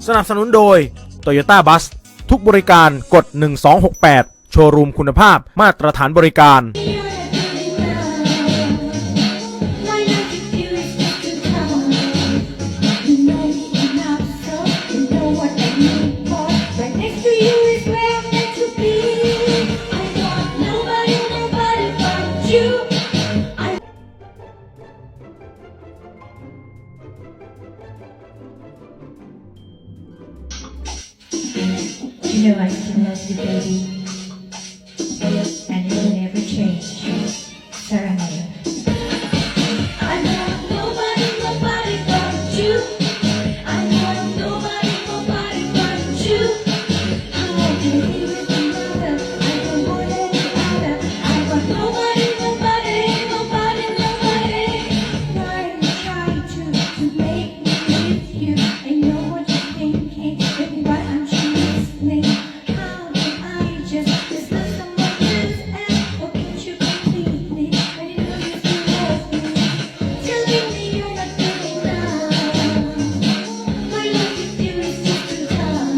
สนับสนุนโดย Toyota Bus ทุกบริการกด 1268 โชว์รูมคุณภาพมาตรฐานบริการYou know I still love you, baby, and it will never change. Sarah Miller. I want nobody but you. I want nobody but you. I want to be with another. I don't want any other. I want nobody. Why you try to make me with you? I know what you're thinking, baby, why aren't you listening? How can I just listen someone else and forget you completely? When you know you still love me, telling me you're not good enough. My love with you is just too tough.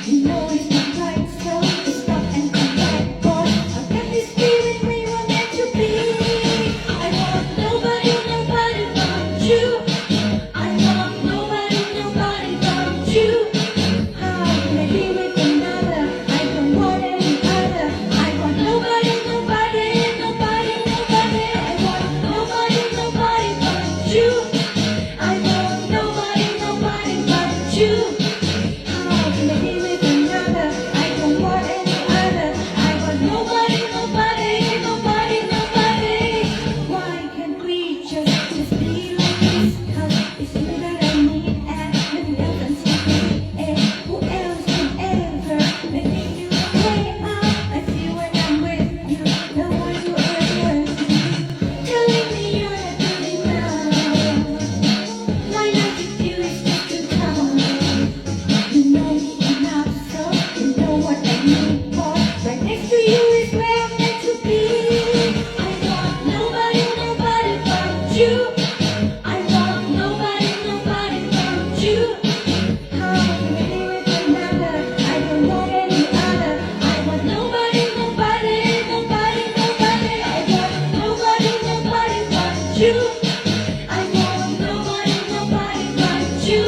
You know it's not right, so stop and come back, boy. I've got this feeling we were meant to be. I want nobody but you. I want nobody but you. How can I be with another? I don't want any other. I want nobody. I want nobody but you. I want nobody but you. How can I be with another? I don't want any other. I want nobody. Why can't we just be like this? 'Cause it's you that I need and nothing else until the end. Who else can ever make me feel the way I feel when I'm with you? No one will ever be telling me you're not good enough. My love with you is just too tough. You know me enough, so you know what I need for. Right next to you is where I'm meant to be. I want nobody but you. I want nobody but you. How can I be with another? I don't want any other. I want nobody. I want nobody but you. I want nobody but you.